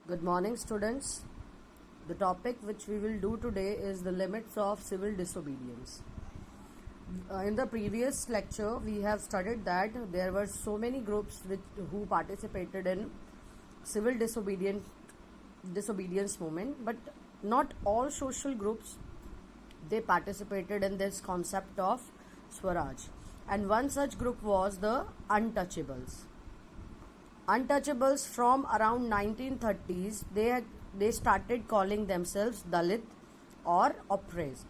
Good morning, students. The topic which we will do today is the limits of civil disobedience. In the previous lecture, we have studied that there were so many groups who participated in civil disobedience movement, but not all social groups they participated in this concept of Swaraj. And one such group was the untouchables. Untouchables from around 1930s, they started calling themselves Dalit or oppressed.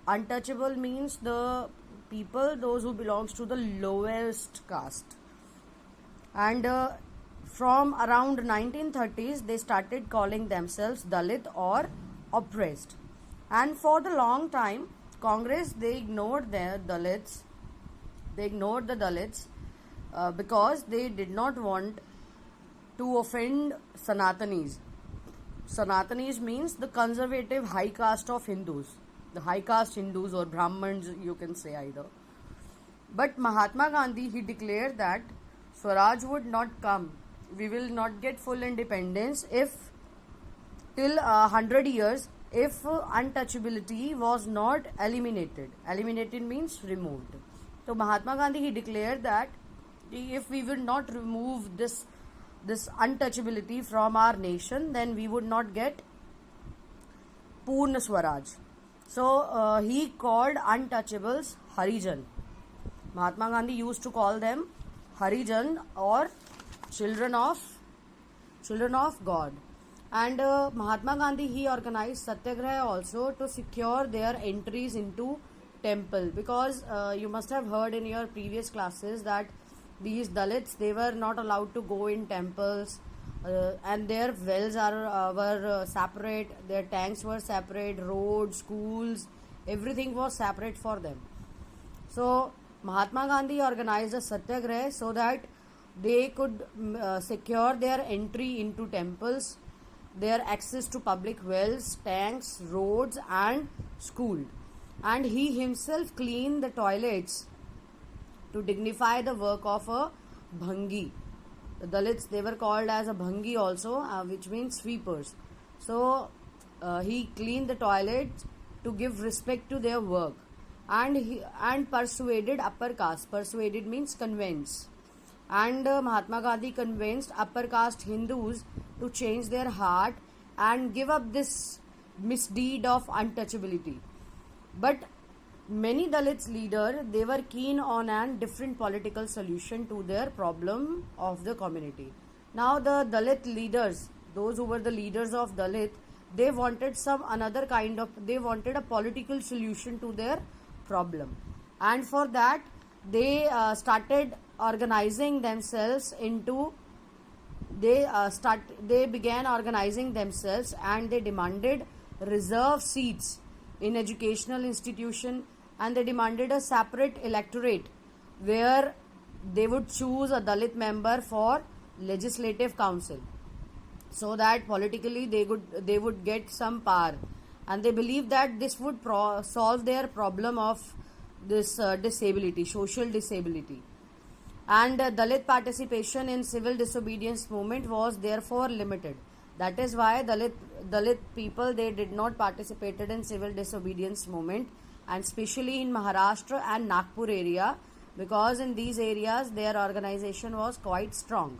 Untouchable means the people, those who belongs to the lowest caste. And from around 1930s, they started calling themselves Dalit or oppressed. And for the long time, Congress, they ignored the Dalits. Because they did not want to offend Sanatanis. Sanatanis means the conservative high caste of Hindus, the high caste Hindus or Brahmins, you can say either. But Mahatma Gandhi, he declared that Swaraj would not come. We will not get full independence if till 100 years if untouchability was not eliminated. Eliminated means removed. So Mahatma Gandhi, he declared that if we will not remove this untouchability from our nation, then we would not get Purna Swaraj. So he called untouchables Harijan. Mahatma Gandhi used to call them Harijan or children of God. And Mahatma Gandhi, he organized Satyagraha also to secure their entries into temple, because you must have heard in your previous classes that these Dalits, they were not allowed to go in temples, and their wells were separate, their tanks were separate, roads, schools, everything was separate for them. So Mahatma Gandhi organized a Satyagraha so that they could secure their entry into temples, their access to public wells, tanks, roads and school. And he himself cleaned the toilets to dignify the work of a Bhangi. The Dalits, they were called as a Bhangi also, which means sweepers. So he cleaned the toilets to give respect to their work. And persuaded upper caste. Persuaded means convince. And Mahatma Gandhi convinced upper caste Hindus to change their heart and give up this misdeed of untouchability. But many Dalits leaders, they were keen on a different political solution to their problem of the community. Now the Dalit leaders, those who were the leaders of Dalit, they wanted they wanted a political solution to their problem. And for that, they started organizing themselves into, they began organizing themselves and they demanded reserve seats in educational institution, and they demanded a separate electorate where they would choose a Dalit member for legislative council, so that politically they would get some power, and they believed that this would solve their problem of this disability, social disability. And Dalit participation in civil disobedience movement was therefore limited. That is why Dalit people, they did not participated in civil disobedience movement, and especially in Maharashtra and Nagpur area, because in these areas their organization was quite strong.